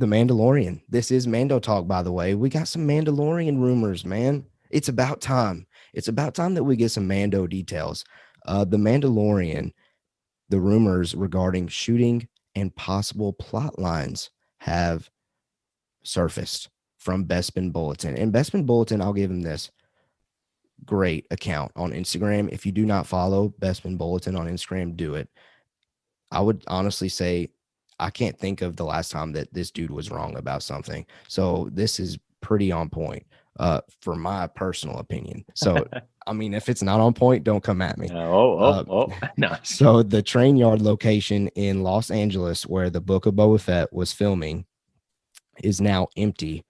The Mandalorian. This is Mando talk, by the way. We got some Mandalorian rumors, man. It's about time. It's about time that we get some Mando details. The Mandalorian, the rumors regarding shooting and possible plot lines have surfaced from Bespin Bulletin. And Bespin Bulletin, I'll give him this great account on Instagram. If you do not follow Bespin Bulletin on Instagram, do it. I would honestly say I can't think of the last time that this dude was wrong about something. So this is pretty on point for my personal opinion. So, I mean, if it's not on point, don't come at me. No. So the train yard location in Los Angeles where the Book of Boba Fett was filming is now empty.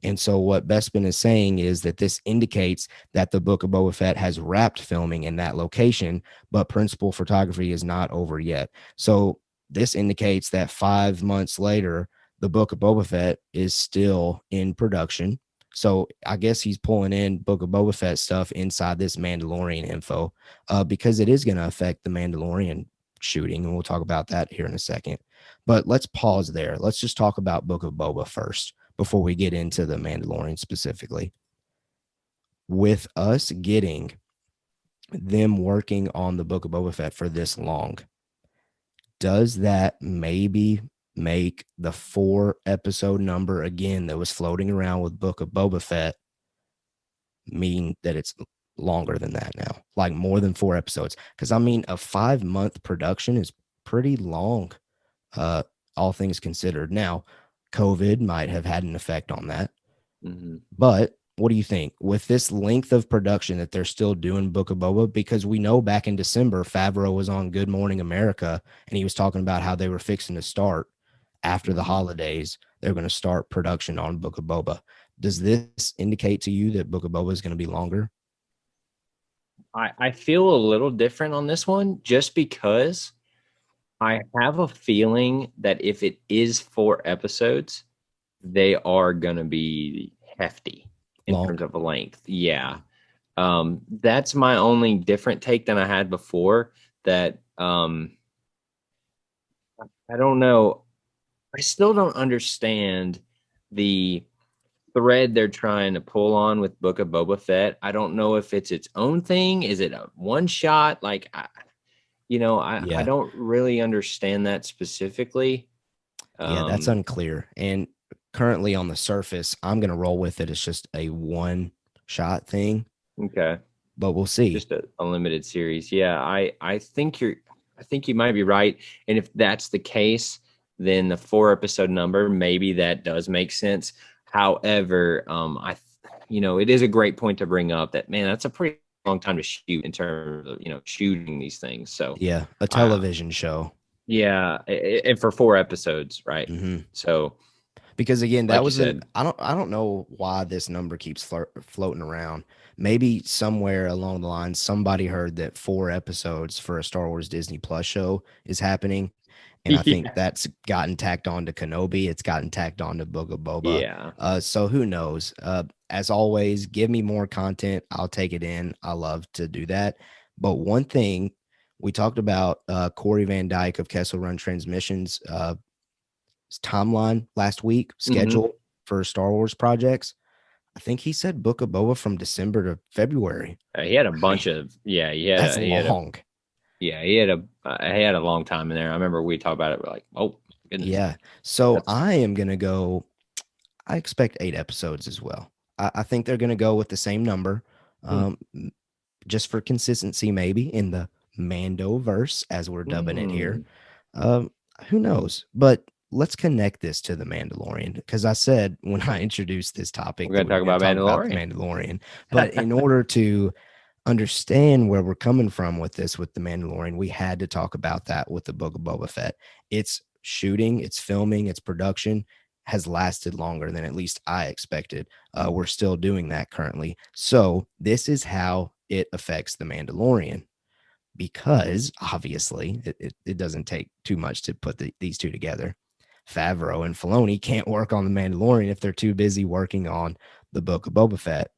And so what Bespin is saying is that this indicates that the Book of Boba Fett has wrapped filming in that location, but principal photography is not over yet. So this indicates that 5 months later, the Book of Boba Fett is still in production. So I guess he's pulling in Book of Boba Fett stuff inside this Mandalorian info because it is going to affect the Mandalorian shooting. And we'll talk about that here in a second. But let's pause there. Let's just talk about Book of Boba first before we get into the Mandalorian specifically. With us getting them working on the Book of Boba Fett for this long, does that maybe make the 4-episode number again that was floating around with Book of Boba Fett mean that it's longer than that now, like more than 4 episodes? Because I mean, a 5-month production is pretty long, all things considered. Now, COVID might have had an effect on that. Mm-hmm. But what do you think with this length of production that they're still doing Book of Boba? Because we know back in December, Favreau was on Good Morning America and he was talking about how they were fixing to start after the holidays. They're going to start production on Book of Boba. Does this indicate to you that Book of Boba is going to be longer? I feel a little different on this one just because I have a feeling that if it is 4 episodes, they are going to be hefty in terms of length. Yeah. That's my only different take than I had before. That I don't know. I still don't understand the thread they're trying to pull on with Book of Boba Fett. I don't know if it's its own thing. Is it a one shot? Like, I don't really understand that specifically. Yeah, that's unclear. And currently on the surface, I'm going to roll with it. It's just a one shot thing. Okay. But we'll see. Just a limited series. Yeah, I think you might be right. And if that's the case, then the 4-episode number, maybe that does make sense. However, it is a great point to bring up that, man, that's a pretty long time to shoot in terms of, shooting these things. So yeah, a television show. Yeah. And for 4 episodes. Right. Mm-hmm. So, because again, that was I don't know why this number keeps floating around. Maybe somewhere along the line, somebody heard that 4 episodes for a Star Wars Disney Plus show is happening. And I think that's gotten tacked on to Kenobi. It's gotten tacked on to Book of Boba. Yeah. So who knows? As always, give me more content. I'll take it in. I love to do that. But one thing we talked about, Corey Van Dyke of Kessel Run Transmissions, timeline last week, schedule for Star Wars projects. I think he said Book of Boba from December to February. He had a bunch of that's long. He had a long time in there. I remember we talked about it. We're like, oh goodness. Yeah. So I am gonna go. I expect 8 episodes as well. I think they're gonna go with the same number, just for consistency, maybe in the Mando-Verse, as we're dubbing it here. Who knows? But let's connect this to the Mandalorian, because I said when I introduced this topic, we're going to talk about Mandalorian. But in order to understand where we're coming from with this, with the Mandalorian, we had to talk about that with the Book of Boba Fett. Its shooting, its filming, its production has lasted longer than at least I expected. We're still doing that currently. So this is how it affects the Mandalorian, because obviously it doesn't take too much to put these two together. Favreau and Filoni can't work on the Mandalorian if they're too busy working on the Book of Boba Fett.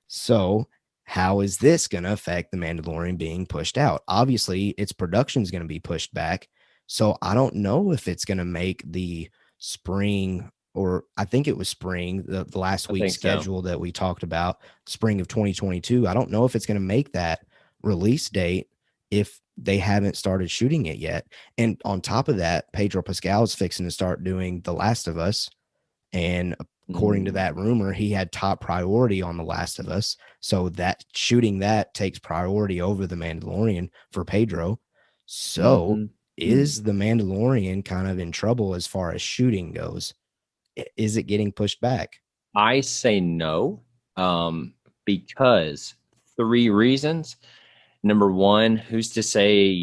So how is this going to affect the Mandalorian being pushed out? Obviously, its production is going to be pushed back. So I don't know if it's going to make the spring or I think it was spring, the last I week's think so. schedule that we talked about, spring of 2022. I don't know if it's going to make that release date if they haven't started shooting it yet. And on top of that, Pedro Pascal is fixing to start doing The Last of Us. And according to that Mm, rumor, he had top priority on The Last of Us. So that shooting that takes priority over The Mandalorian for Pedro. So mm-hmm. is The Mandalorian kind of in trouble as far as shooting goes? Is it getting pushed back? I say no, because three reasons. Number one, who's to say,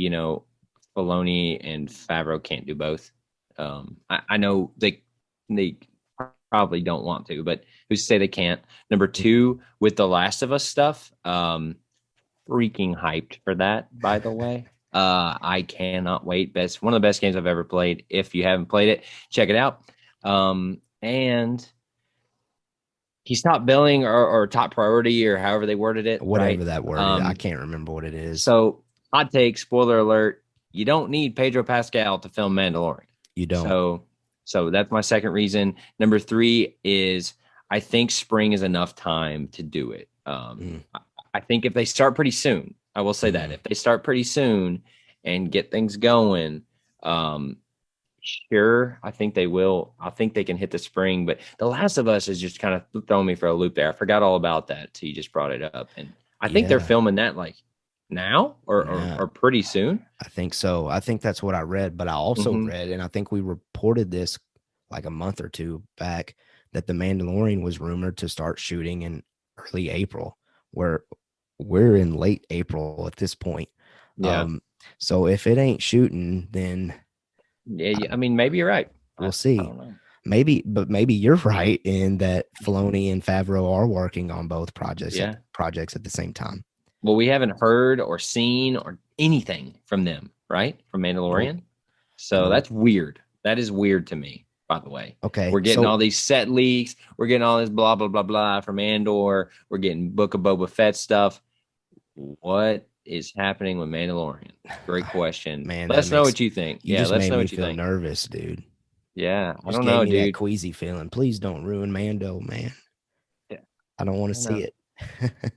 Filoni and Favreau can't do both? I know they probably don't want to, but who's to say they can't? Number two, with the Last of Us stuff, freaking hyped for that, by the way. I cannot wait. One of the best games I've ever played. If you haven't played it, check it out. And he's top billing or top priority or however they worded it, Whatever right? that word is, I can't remember what it is. So hot take, spoiler alert, you don't need Pedro Pascal to film Mandalorian. You don't. So that's my second reason. Number three is I think spring is enough time to do it. I think if they start pretty soon, I will say that if they start pretty soon and get things going, sure, I think they will. I think they can hit the spring, but The Last of Us is just kind of throwing me for a loop there. I forgot all about that till you just brought it up, and I think they're Yeah. filming that like now Yeah. or pretty soon. I think so. I think that's what I read, but I also Mm-hmm. read, and I think we reported this like a month or two back, that The Mandalorian was rumored to start shooting in early April, where we're in late April at this point. Yeah. Um, so if it ain't shooting, then Yeah, I mean, maybe you're right. we'll I see. don't know. Maybe you're right in that Filoni and Favreau are working on both Yeah. projects at the same time. Well, we haven't heard or seen or anything from them, right? From Nope. Mandalorian. So Nope. that's weird. That is weird to me, by the way. Okay. We're getting So all these set leaks. We're getting all this blah, blah, blah, blah from Andor. We're getting Book of Boba Fett stuff. What is happening with Mandalorian? Great question. man, Let us know what you think. you Yeah, just let us made know me what you feel think. nervous, dude. Yeah, I Just don't gave know, me that dude. queasy feeling. Please don't ruin Mando, man. Yeah, I don't want I to don't see know. it.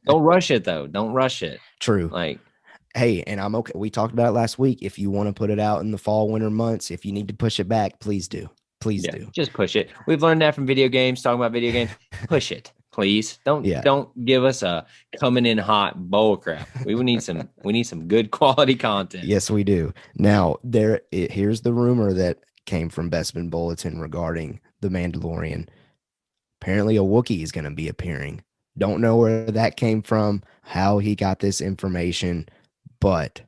Don't rush it though. Don't rush it. True. Like, Hey, and I'm okay. We talked about it last week. If you want to put it out in the fall, winter months, if you need to push it back, please do. Please yeah, do. just push it. We've learned that from video games, talking about video games. Push it, please. Don't Yeah. don't give us a coming in hot bull crap. We need some good quality content. Yes, we do. Now, here's the rumor that came from Bespin Bulletin regarding the Mandalorian. Apparently, a Wookiee is going to be appearing. Don't know where that came from, how he got this information, but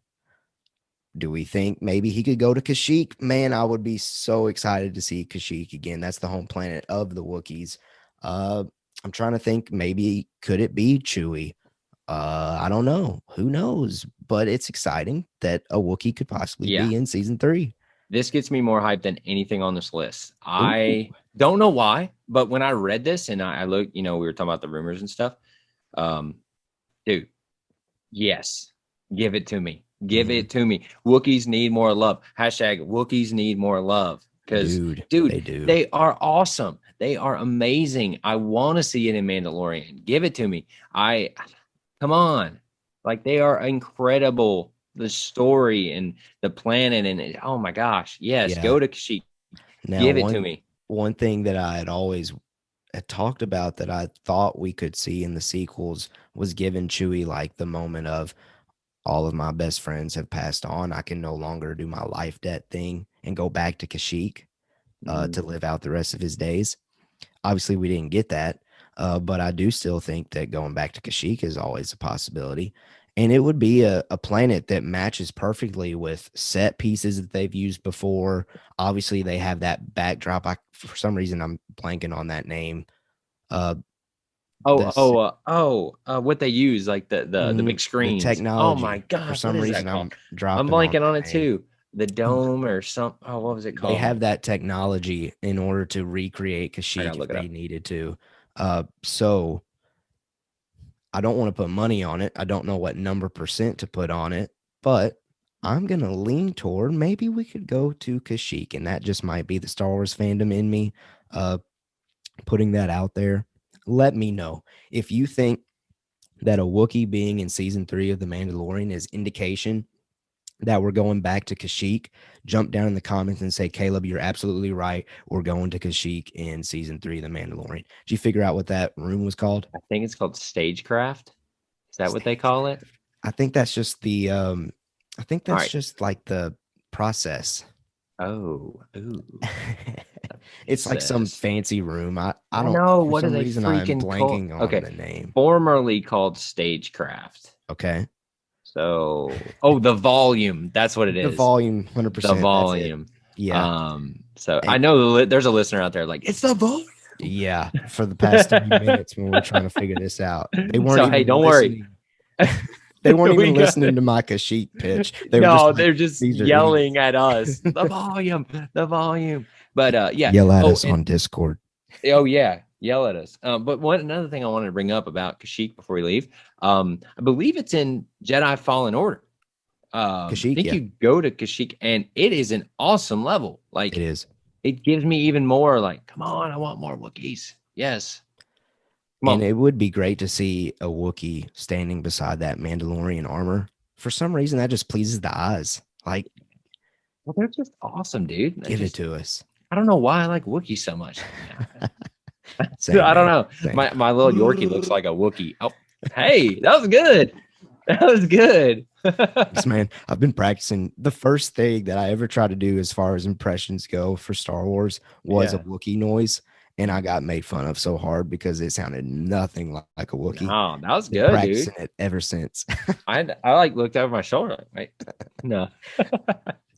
do we think maybe he could go to Kashyyyk? Man, I would be so excited to see Kashyyyk again. That's the home planet of the Wookiees. I'm trying to think, maybe could it be Chewie? I don't know. Who knows? But it's exciting that a Wookiee could possibly Yeah, be in season 3. this gets me more hyped than anything on this list. Ooh. I don't know why, but when I read this and I look, we were talking about the rumors and stuff. Um, dude, yes, give it to me. Give Mm-hmm. it to me. Wookiees need more love. Hashtag Wookiees need more love. Because, Dude, dude, they do. they are awesome. They are amazing. I want to see it in Mandalorian. Give it to me. Come on. Like, they are incredible. The story and the planet oh my gosh. Yes, Yeah. go to Kashyyyk. Now, Give it to me. one thing that I had always had talked about that I thought we could see in the sequels was giving Chewie like the moment of, all of my best friends have passed on. I can no longer do my life debt thing and go back to Kashyyyk Mhm. to live out the rest of his days. Obviously, we didn't get that, but I do still think that going back to Kashyyyk is always a possibility. And it would be a planet that matches perfectly with set pieces that they've used before. Obviously, they have that backdrop. For some reason, I'm blanking on that name. Uh, this What they use, like the big the screens. Oh my technology. For gosh, what some is that reason, called? I'm I'm dropping on blanking on that it name. too. The dome or some. Oh, what was it They have called? that technology in order to recreate I Kashyyyk gotta if look it they up. needed to. So I don't want to put money on it. I don't know what number percent to put on it, but I'm gonna lean toward maybe we could go to Kashyyyk, and that just might be the Star Wars fandom in me. putting that out there. Let me know if you think that a Wookiee being in season 3 of The Mandalorian is indication that we're going back to Kashyyyk. Jump down in the comments and say, Caleb, you're absolutely right. We're going to Kashyyyk in season 3 of The Mandalorian. Did you figure out what that room was called? I think it's called stagecraft. Is that what they call it? I think that's just the I think All that's right. just like the process. Oh, ooh. It's like some Says. fancy room. I I don't, know. for What are some they reason I'm freaking called? blanking on Okay. the name. Formerly called stagecraft. Okay. So, oh, the volume. That's what it The is. volume, The 100%. That's it. volume. Yeah. So I And know there's a listener out there like, it's the volume. yeah, for the past 3 minutes when we are trying to figure this out, they weren't So, hey, even don't worry. listening. They weren't We even got listening to my Kashyyyk pitch. They were just no, like, they're just these are yelling idiots. at us. The volume, the volume. But yeah. Yell at Oh, us and on Discord. oh yeah, yell at us. But another thing I wanted to bring up about Kashyyyk before we leave. I believe it's in Jedi Fallen Order. I Kashyyyk, think yeah, you go to Kashyyyk and it is an awesome level. it Like is. it gives me even more like, come on, I want more Wookiees. Yes. Come And on. it would be great to see a Wookiee standing beside that Mandalorian armor. For some reason, that just pleases the eyes. Like, Well, they're just awesome, dude. give it to us. I don't know why I like Wookiees so much. Same, I don't man. know. Same. My little Yorkie looks like a Wookiee. Oh, hey, that was good. That was good. Thanks, man. I've been practicing. The first thing that I ever tried to do as far as impressions go for Star Wars was a Yeah. Wookiee noise. And I got made fun of so hard because it sounded nothing like a Wookiee. No, that was Been good, dude. practicing it ever since. I like looked over my shoulder like, wait, no.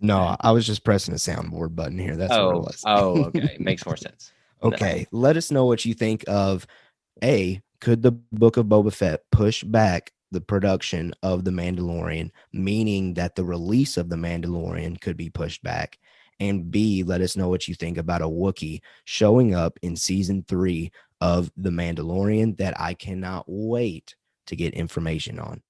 No, I was just pressing a soundboard button here. That's what it Oh, was. oh, okay. Makes more sense. No. Okay. Let us know what you think of could the Book of Boba Fett push back the production of The Mandalorian, meaning that the release of The Mandalorian could be pushed back? And B, let us know what you think about a Wookiee showing up in season 3 of The Mandalorian that I cannot wait to get information on.